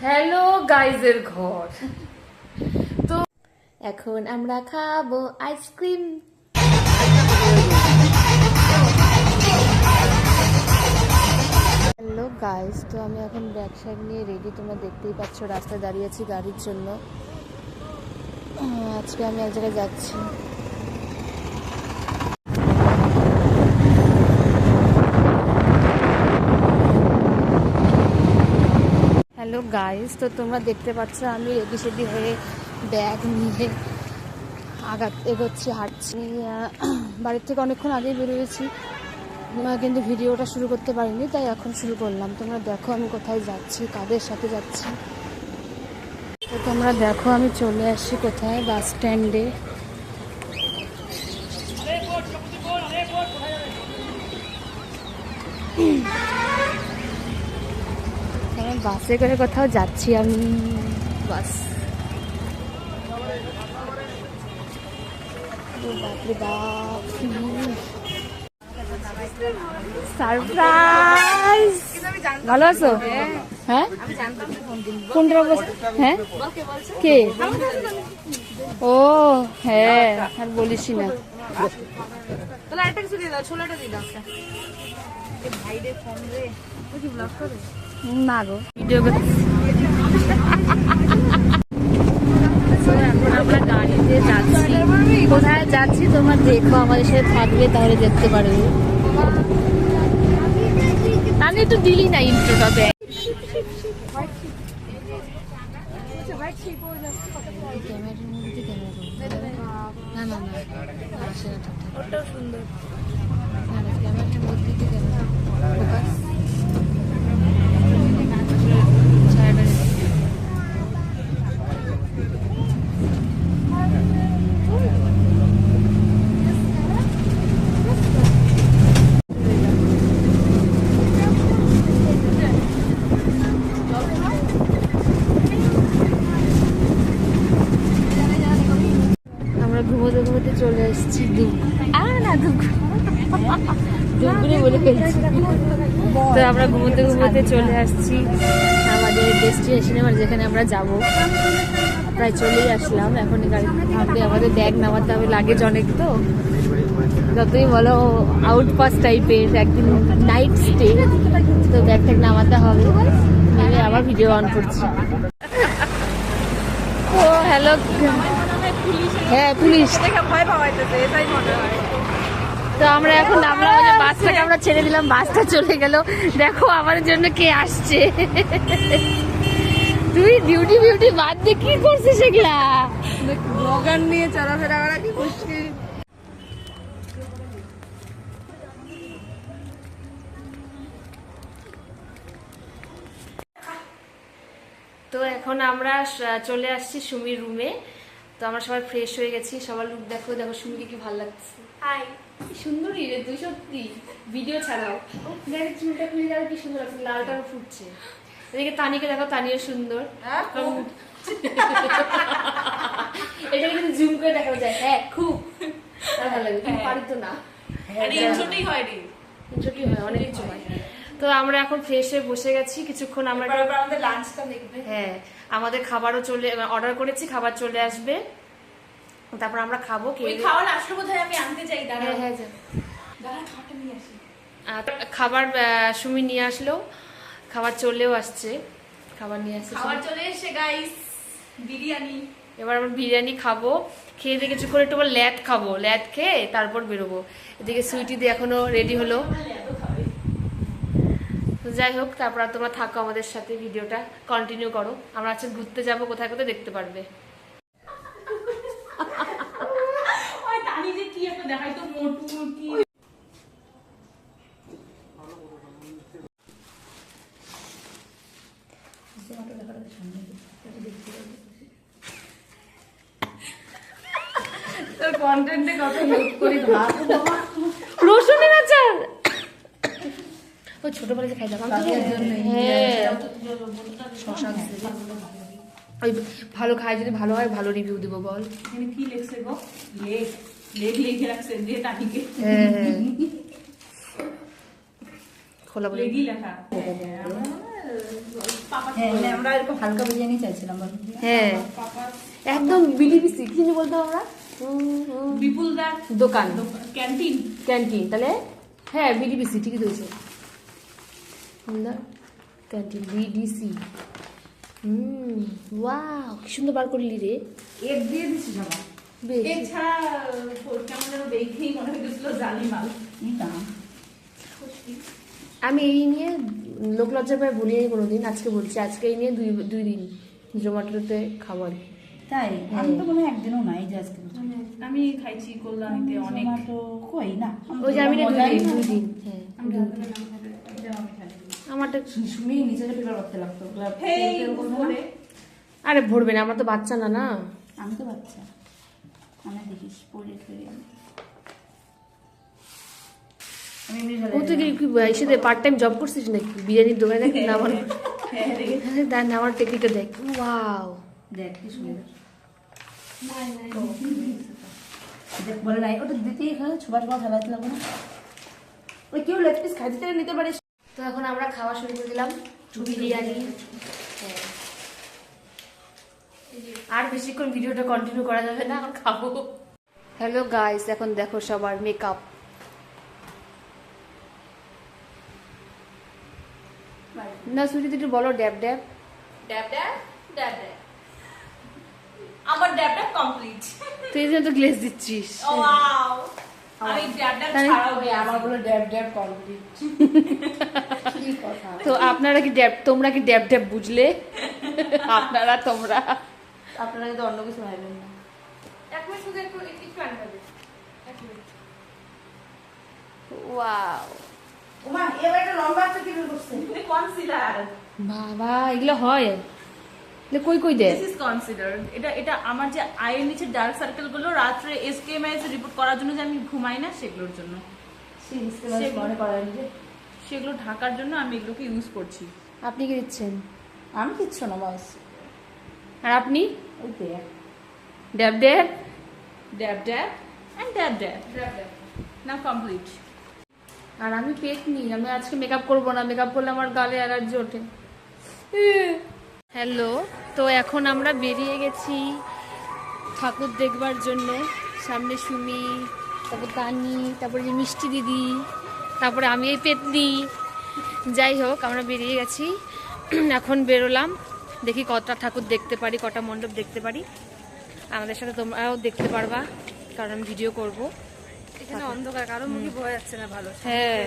Hello গাইজের ঘর। তো এখন আমরা খাবো আইসক্রিম। হ্যালো গাইজ, তো আমি এখন ব্যাগ শ্যাগ নিয়ে রেডি, তোমরা দেখতেই পাচ্ছ রাস্তায় দাঁড়িয়ে আছি গাড়ির জন্য। আজকে আমি এক জায়গায় যাচ্ছি। হ্যালো গাইজ, তো তোমরা দেখতে পাচ্ছ আমি রেডি সেডি হয়ে ব্যাগ নিয়ে এগোচ্ছি, হাঁটছি। বাড়ির থেকে অনেকক্ষণ আগেই বেরোয়েছি, কিন্তু ভিডিওটা শুরু করতে পারিনি, তাই এখন শুরু করলাম। তোমরা দেখো আমি কোথায় যাচ্ছি, কাদের সাথে যাচ্ছি। তো তোমরা দেখো আমি চলে আসছি কোথায়, বাস স্ট্যান্ডে। বাসে করে কোথাও যাচ্ছি আমি, বাস। বাপরে বাপ, সারপ্রাইজ! ভালো আছো? হ্যাঁ, কোনটা? হ্যাঁ, কে? ও হ্যাঁ, আর বলিস না। না গো, ভিডিও করছি। এখন আমরা গাড়িতে যাচ্ছি, কোথায় যাচ্ছি তোমরা দেখো, আমাদের সাথে থাকবে তাহলে দেখতে পারবে। আমি একটু দিলি না ইন্ট্রোটা, দেখ। না না না, ওটাও সুন্দর। ক্যামেরাটার মধ্যে ফোকাস। ঘুমোতে ঘুমোতে চলে এসেছি দুপুরে বলে ফেলছি। তো আমরা ঘুমোতে ঘুমোতে চলে আসছি আমাদের ডেস্টিনেশনে, মানে যেখানে আমরা যাব। প্রায় চলেই আসলাম। এখন গাড়ি থাকবে, আমাদের ব্যাগ নামাতে হবে, লাগেজ অনেক। তো যতই বলো আউট পাস টাইপের, একদিন নাইট স্টে, তো ব্যাগ ট্যাগ নামাতে হবে। নেমে আবার ভিডিও অন করছি। ও হ্যালো, হ্যাঁ পুলিশ ভয় পাওয়াইতেছে, এটাই মনে হয়। তো আমরা এখন নামলাম, ওই যে বাসটাকে আমরা ছেড়ে দিলাম, বাসটা চলে গেল। দেখো আমার জন্য কে আসছে। তুই ডিউটি বিউটি বাদ দিয়ে কি করছিস এগুলা? ব্লগার নিয়ে চলাফেরা করা কি মুশকিল। তো এখন আমরা চলে আসছি সুমির রুমে। তো আমরা সবাই ফ্রেশ হয়ে গেছি, সবার লুক দেখো। দেখো সুমিকে কি ভালো লাগছে। হাই, কি সুন্দরী রে তুই, সত্যি ভিডিও ছাড়াও। দেখ চুলটা খুলে যাবে, কি সুন্দর লাগছে, লালটাও ফুটছে। এদিকে তানিকে দেখো, তানিও সুন্দর। এটা কিন্তু জুম করে দেখানো যায়। হ্যাঁ খুব ভালো লাগে, কিন্তু পারি তো না। ইনশোটি হয় অনেক কিছু হয়। তো আমরা এখন ফ্রেশ হয়ে বসে গেছি, কিছুক্ষণ আমরা আমাদের লাঞ্চটা দেখবে। হ্যাঁ, আমাদের খাবারও চলে, অর্ডার করেছি, খাবার চলে আসবে, তারপর আমরা খাবো। খাবার আসলে বোধহয় আমি আনতে চাই। হ্যাঁ হ্যাঁ, খাবারটা নিয়ে আসি। খাবার সুমি নিয়ে আসলো, খাবার চলেও আসছে, খাবার নিয়ে আসছে, খাবার চলে এসে গাইস, বিরিয়ানি। এবার আমরা বিরিয়ানি খাবো, খেয়ে দিয়ে কিছুক্ষণ একটু ল্যাট খাবো, ল্যাট খেয়ে তারপর বেরোবো। এদিকে সুইটি দিয়ে এখনো রেডি হলো। যাই হোক, তারপর তোমরা থাকো আমাদের সাথে, ভিডিওটা কন্টিনিউ করো। আমরা আজকে ঘুরতে যাবো, কোথায় কোথায় দেখতে পারবে। তোর কন্টেন্টে কত হেল্প করি, ভাব। রসুনের আচার ওই ছোটবেলা যে খাইতাম, ওই ভালো খাই, যদি ভালো হয় ভালো রিভিউ দেবো। বল কি লেখছে গো? লেখ লিখে রাখছে যে টানিকে। খোলা বলে লেখা আমরা এরকম হালকা বিরিয়ানি চাইছিলাম। হ্যাঁ একদম বিলিবিসি কি জানি বলতো আমরা, বিপুলদার দোকান ক্যান্টিন। ক্যান্টিন তাহলে হ্যাঁ বিডিবিসি ঠিকই ধরেছে, ক্যান্টিন বিডিসি। ওয়াও কি সুন্দর বার করলি রে, এগ দিয়ে দিছি বাবা। বেশ এছাড়া কেমন যেন দেখেই মনে হয়েছিল জালি মাল। আমি এই নিয়ে লোকলজ্জা পায় বলিনি কোনোদিন, আজকে বলছি, আজকে এই নিয়ে দুই দিন জোম্যাটোতে খাবো আর কি। তাই আমি তো কোনো একদিনও নাই যে আজকে আমি খাইছি কল্যাণীতে অনেক। কই না ওই যে আমি দুই দিন হ্যাঁ আমারটা শুনেই নিচে পেপার করতে লাগতো। আরে ভরবে না, আমরা তো বাচ্চা না না। আমি তো বাচ্চা, আমি দেখিস পড়ে ফিরে ও তুই কি এসে পার্ট টাইম জব করছিস নাকি বিরিয়ানির দোকানে? দেখ না আমার দেখ না আমার টেকনিকটা দেখ, ওয়াও দেখ কি সুন্দর। বলে নাই ওটা দিতেই খাওয়া ছোবা ছোবা ফেলাতে লাগবে না, ওই কেউ লেগ পিস খাইতে চাইলে নিতে পারিস। তো এখন আমরা খাওয়া শুরু করে দিলাম বিরিয়ানি। আর বেশিক্ষণ ভিডিওটা কন্টিনিউ করা যাবে না, এখন খাবো। হ্যালো গাইস, এখন দেখো সবার মেকআপ। না সুইটি তুই একটু বলো ড্যাব ড্যাব ড্যাব ড্যাব ড্যাব ড্যাব। আমার ড্যাব ড্যাব কমপ্লিট। তুই এই জন্য তো গ্লেজ দিচ্ছিস। ওয়াও আমি ড্যাব ড্যাব ছাড়াও আমার বলে ড্যাব ড্যাব কমপ্লিট। কি কথা। তো আপনারা কি ড্যাব, তোমরা কি ড্যাব ড্যাব বুঝলে? আপনারা তোমরা আপনারা কিন্তু অন্য কিছু ভাববেন না। এক মিনিট শুধু একটু আনবে। এক মিনিট। ওয়াও ওমা এবার একটা লম্বা একটা কি বের করছে কনসিলার। বাবা এগুলো হয়, এগুলো কই কই দেয়? This is concealer. এটা আমার যে আইয়ের নিচে ডার্ক সার্কেল গুলো রাত্রে এসকেএমএস রিপোর্ট করার জন্য যে আমি ঘুমাই না সেগুলোর জন্য, মনে করেন যে সেগুলো ঢাকার জন্য আমি এগুলোকে ইউজ করছি। আপনি কি দিচ্ছেন? আমি কিচ্ছু না বাস। আর আপনি? ওই দেখ ড্যাব ড্যাব ড্যাব ড্যাব and dab dab now complete. আর আমি পেট নিই, আমি আজকে মেকআপ করবো না, মেকআপ করলে আমার গালে অ্যালার্জি ওঠে। হ্যালো, তো এখন আমরা বেরিয়ে গেছি ঠাকুর দেখবার জন্য। সামনে সুমি, তারপর তানি, তারপরে যে মিষ্টি দিদি, তারপরে আমি এই পেতনি। যাই হোক আমরা বেরিয়ে গেছি, এখন বেরোলাম, দেখি কটা ঠাকুর দেখতে পারি, কটা মণ্ডপ দেখতে পারি। আমাদের সাথে তোমরাও দেখতে পারবা, কারণ আমি ভিডিও করবো। এখানে অন্ধকার, কারো মুখে বোঝা যাচ্ছে না ভালো। হ্যাঁ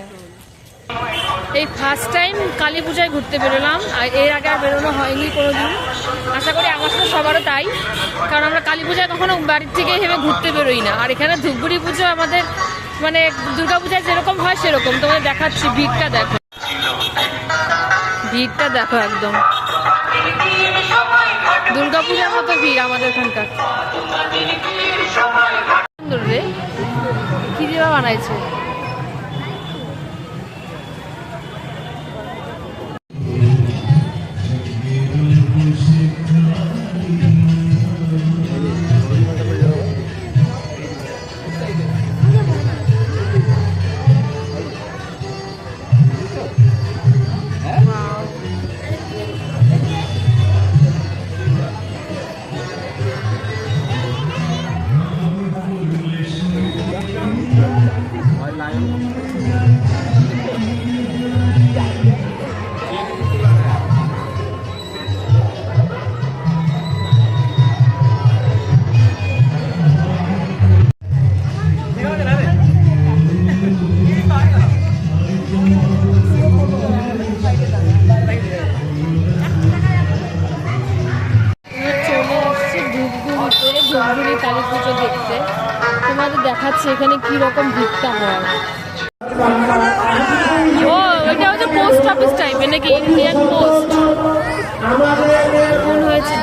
এই ফার্স্ট টাইম কালী পূজায় ঘুরতে বেরোলাম, আর এর আগে আর বেরোনো হয়নি কোনোদিন। আশা করি আমার সাথে সবারও তাই, কারণ আমরা কালী পূজায় কখনো বাড়ির থেকে ভেবে ঘুরতে বেরোই না। আর এখানে ধূপগুড়ি পুজো আমাদের মানে দুর্গা পূজায় যেরকম হয় সেরকম। তোমাদের দেখাচ্ছি, ভিড়টা দেখো, ভিড়টা দেখো, একদম দুর্গা পূজার মতো ভিড় আমাদের এখানকার। সুন্দর রে, কি দিয়ে বানাইছে? কালী পুজো দেখতে তোমাদের দেখাচ্ছি এখানে কি রকম ভিড়টা হয়। ও এটা হচ্ছে পোস্ট অফিস টাইপের নাকি, ইন্ডিয়ান পোস্ট কোন হয়েছে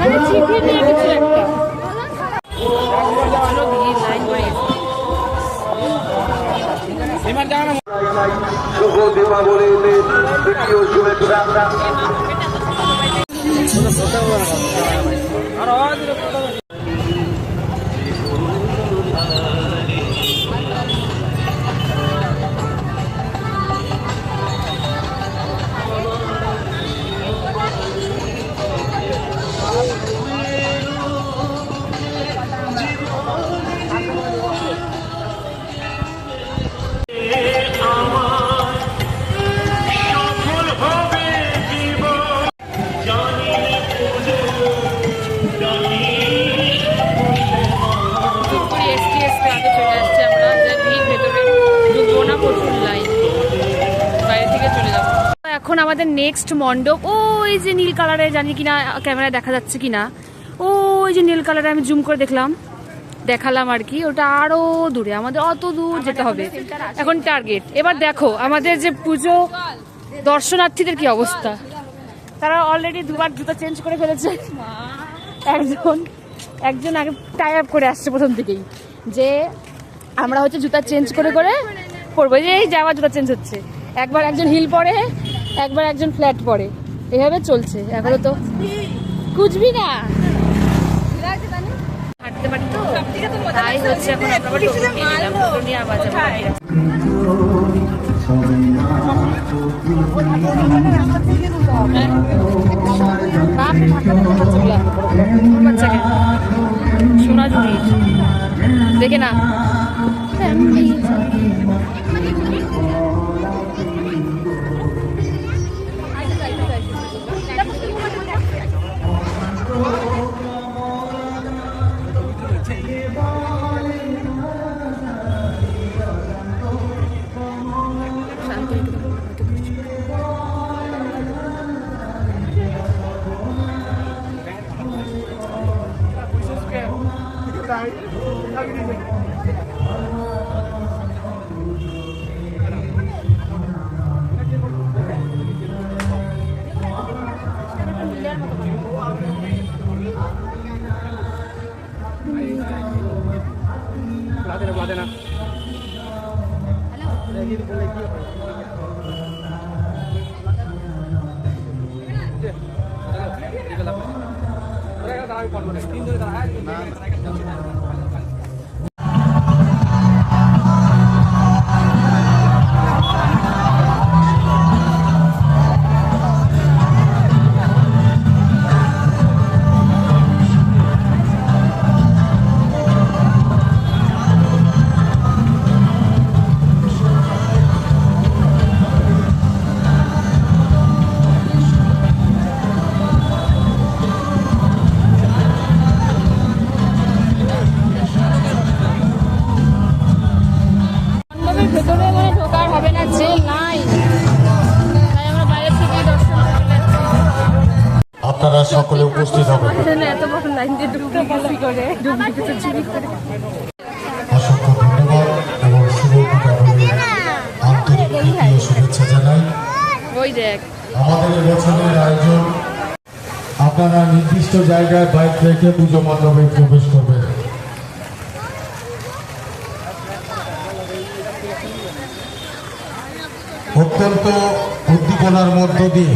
আমার চিঠি নিয়ে কিছু একটা শুভ দীপাবলিতে দ্বিতীয় শুভেচ্ছা। এখন আমাদের নেক্সট মণ্ডপ ওই যে নীল কালারে, জানি কিনা ক্যামেরায় দেখা যাচ্ছে কিনা, ওই যে নীল কালারে আমি জুম করে দেখালাম আর কি, ওটা আরো দূরে, আমাদের অত দূর যেতে হবে এখন টার্গেট। এবার দেখো আমাদের যে পুজো দর্শনার্থীদের কি অবস্থা, তারা অলরেডি দুবার জুতা চেঞ্জ করে ফেলেছে। একজন আগে টাই আপ করে আসছে প্রথম থেকেই, যে আমরা হচ্ছে জুতা চেঞ্জ করে পরবো, এই যাওয়া জুতা চেঞ্জ হচ্ছে, একবার একজন হিল পরে, একবার একজন ফ্ল্যাট পরে, এভাবে চলছে এখনো। তো কুচবি না হাঁটতে পারি তো, তাই হচ্ছে এখন আমরা টোটো নিয়ে নিলাম, টোটো নিয়ে আবার যাবো। সোনাঝুরি দেখে না আপনারা সকলে উপস্থিত হবেন। অসংখ্য ধন্যবাদ এবং শুভ দীপাবলির আন্তরিক প্রীতি ও শুভেচ্ছা জানাই। আমাদের এবছরের আয়োজন, আপনারা নির্দিষ্ট জায়গায় বাইক রেখে পুজো মণ্ডপে প্রবেশ করবেন। অত্যন্ত উদ্দীপনার মধ্য দিয়ে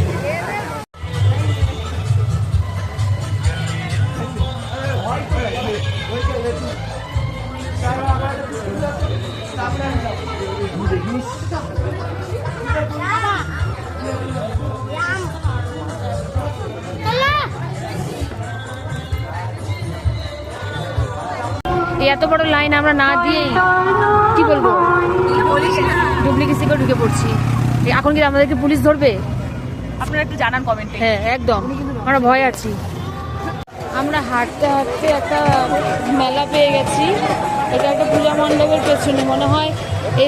এত বড় লাইন আমরা না দিয়ে কি বলবো, ডুপ্লিকেসি করে ঢুকে পড়ছি। এখন কি আমাদেরকে পুলিশ ধরবে? আপনারা একটু জানান কমেন্টে। হ্যাঁ একদম, আমরা ভয় আছি। আমরা হাঁটতে হাঁটতে একটা মেলা পেয়ে গেছি, এটা একটা পূজা মণ্ডপের পেছনে, মনে হয়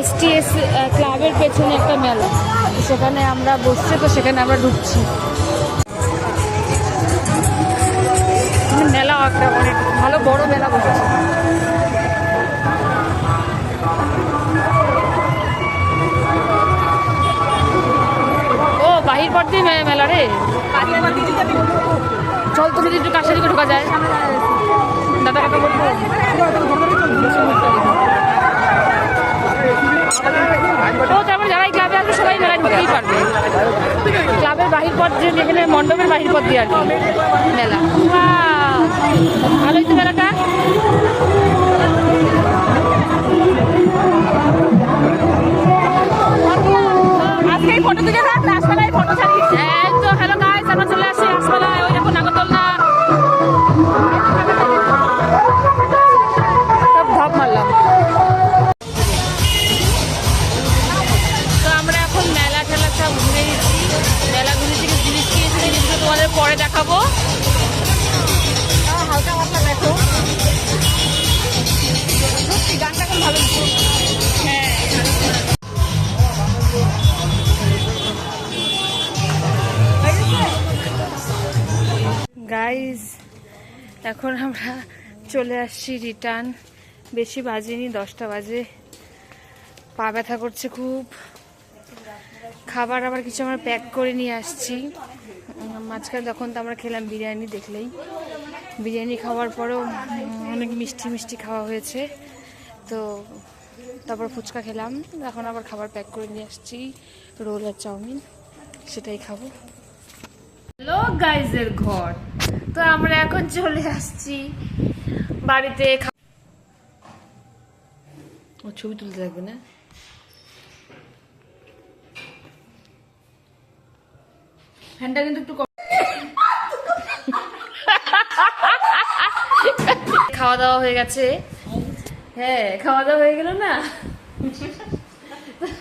STS ক্লাবের পেছনে একটা মেলা, সেখানে আমরা বসছি, তো সেখানে আমরা ঢুকছি। মেলা একটা অনেক ভালো বড় মেলা বসেছে। ও বাহির পর দিয়ে মেলা রে, চল তো যদি একটু কাছারি করে ঢোকা যায়। দাদাকে তো বলবো তো, তারপর যারা ক্লাবে আসবে সবাই মেলায় ঢুকতেই পারবে। ক্লাবের বাহির পথ, যেখানে মণ্ডপের বাহির পথ দিয়ে আর কি মেলা। ভালোই তো মেলাটা। আজকেই ফটো তুলে রাখ, রাসমেলায় ফটো ছাড়ি। হ্যাঁ তো হ্যালো গাইস, আমরা চলে আসছি রাসমেলায়, ওই দেখো নাগরদোলনা, সব ধাপ মারলাম। তো আমরা এখন মেলা ঠেলা সব ঘুরে গেছি, মেলা ঘুরে থেকে জিনিস কিনেছি, জিনিসগুলো তোমাদের পরে দেখাবো। হালকা পাতলা দেখো, সত্যি গানটা এখন ভালো। হ্যাঁ এখন আমরা চলে আসছি রিটার্ন। বেশি বাজেনি, 10টা বাজে। পা ব্যথা করছে খুব। খাবার আবার কিছু আমরা প্যাক করে নিয়ে আসছি। মাঝখানে তখন তো আমরা খেলাম বিরিয়ানি, দেখলেই বিরিয়ানি খাওয়ার পরেও অনেক মিষ্টি মিষ্টি খাওয়া হয়েছে। তো তারপর ফুচকা খেলাম। এখন আবার খাবার প্যাক করে নিয়ে আসছি, রোল আর চাউমিন, সেটাই খাবো। হ্যালো গাইজের ঘর। তো আমরা এখন চলে আসছি বাড়িতে। ও ছবি তুলতে থাকবে না? ফ্যানটা কিন্তু একটু খাওয়া দাওয়া হয়ে গেছে। হ্যাঁ, খাওয়া দাওয়া হয়ে গেল না?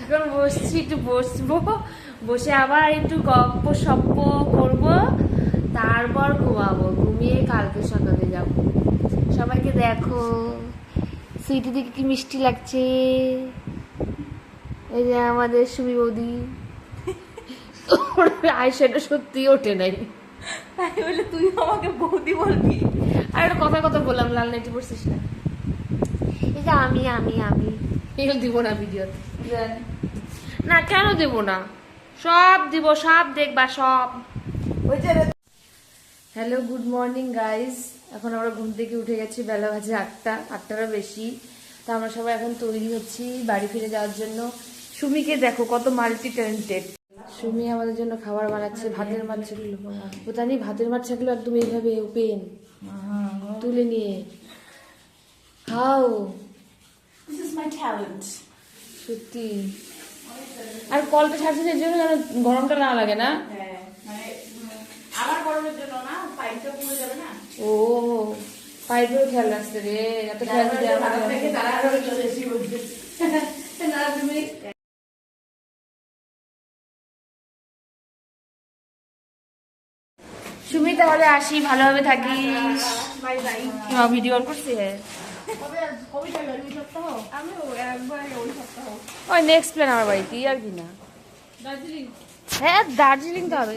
এখন বসছি, একটু বসবো, বসে আবার একটু গপ্প সপ্প করবো, তারপর ঘুমাবো। ঘুমিয়ে কালকে সকালে যাব। সবাইকে দেখো, সুইটি দিকে কি মিষ্টি লাগছে। এই যে আমাদের সুমি বৌদি, আইশ্যাডো সত্যি ওঠে নাই। তাই বলে তুই আমাকে বৌদি বলবি? আর একটা কথা কথা বললাম, লাল নাইটি পড়ছিস না? এই যে আমি আমি আমি এগুলো দিব না ভিডিওতে। না, কেন দেব না? সব দিব, সব দেখবা, সব। Hello, good morning guys. এখন আমরা ঘুম থেকে উঠে গেছি, বেলা বাজে 8টা, 8টারও বেশি। তো আমরা সবাই এখন তৈরি হচ্ছি বাড়ি ফিরে যাওয়ার জন্য। সুমিকে দেখো কত মাল্টি ট্যালেন্টেড। সুমি আমাদের জন্য খাবার বানাচ্ছে। ভাতের মাছ ছিল, ও জানি ভাতের মাছ থাকলো একদম এইভাবে ওপেন তুলে নিয়ে খাও। This is my talent. সত্যি। আর কলটা ছাড়ছে এর জন্য যেন গরমটা না লাগে না? হ্যাঁ, মানে আমার গরমের জন্য না, পাইপটা পুড়ে যাবে না। ও, পাইপেও খেয়াল রাখছে রে, এত খেয়াল দিতে আমার সুমি, তাহলে আসি, ভালোভাবে থাকিস। Bye bye. ভিডিও অন করছি। আমিও একবার ওই সপ্তাহ ওই নেক্সট প্ল্যান আমার বাড়িতে, আর কি না। দার্জিলিং। হ্যাঁ, দার্জিলিং তো হবে।